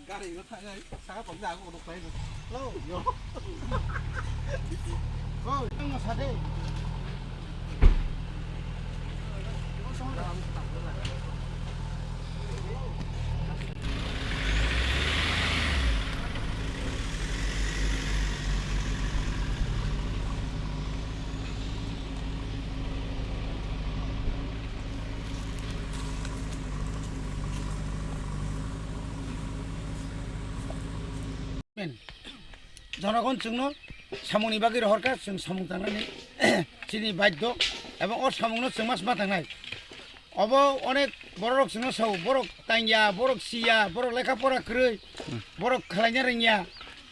Gari nó thay đấy, sao tổng già của đục tay rồi, lâu nhiều, thôi, ăn mà sao đây? জনগণ जोंनो सामंनि बागै हरखा जों सामं थांनानै जोंनि बाध्य एबं अ सामंनो जों मास मा थांनाय अब अनेक बरक जोंनो साव बरक तांगिया बरक सिया बरक लेखा फरा खरै बरक खालायनो रोङिया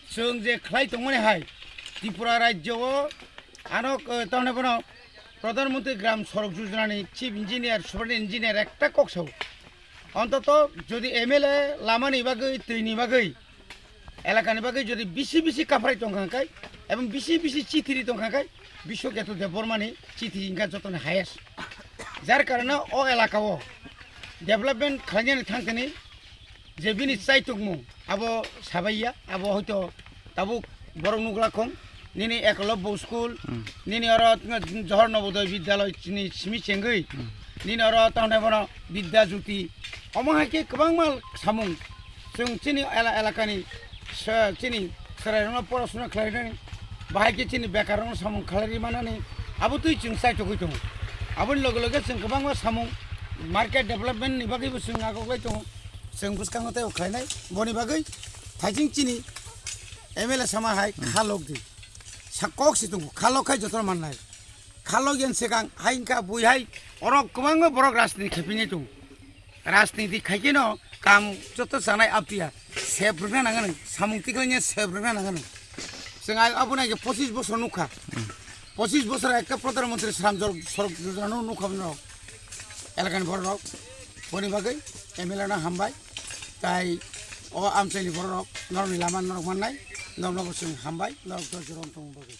जों जे खालाय दंमोन हाय त्रिपुरा राज्यआव आनक तावनेबन प्रधानमंत्री ग्राम सड़क योजनानि चिफ इन्जिनियर सुपार इन्जिनियर একটা কক্সাও অন্তত যদি এমএলএ লামানি বাগै दैनि বাগै এলাকানি বাকি যদি বেশি বেশি কাপড়াই দंखांखाय এবং বেশি বেশি চিঠিরি দंखांखाय বিশ্বজ্ঞাত দেববর্মানি চিঠি ইনকা যতনে হায়েস যার কারণে ও এলাকাও ডেভেলপমেন্ট খালাইনাनै थांथेनि যে বিনি চাইতুকমু আবো সাবাইয়া আবো হয়তো তাবুক বড় নুগলাখং নিনি একলব্য স্কুল নিনি আর জহর নবোদয় বিদ্যালয় চিনি সিমি চেঙ্গৈ নিনি আর তাহনে বন বিদ্যা জ্যোতি অমাহাকে गोबां माल सामुं जों चिनि एलाकानि चिनि सरायनो पড়াশোনা खालायनानै बाहायके चिनि बेकाराव सामुं खालायरि मानानै आबो तुइ जों साइटखै दङ आबोनि लगे लगे जों गोबां सामुं मार्केट डेभेलपमेन्टनि बागैबो जों आगोलाय दङ जों बुसखांथायाव खालायनाय बनि बागै थाइजिं चिनि एमएलए सामाहाय खालक दै साककसि दङ खालकखाय जतन माननाय खालक जेन सिगां हाइंका बुइहाय अरक गोबां बरक राजनीति खेपिनाय दङ राजनीति खायकेनो काम जत जानाय आबतिया सेब्रना नांगोन सामुंतिखौनो सेब्रना नांगोन जों आबुनाय 25 बोसोर नुखा 25 बोसोर একটা প্রধানমন্ত্রী সামজল সড়ক যোজনা নুখাবনো এলাকাनि বড়ক বনি বাগै এমএলএ না হামबाय তাই ও আমচাইनि বড়ক नरनि लामा नरक माननाय नरनबो जों हामबाय नरक जरन दं बागै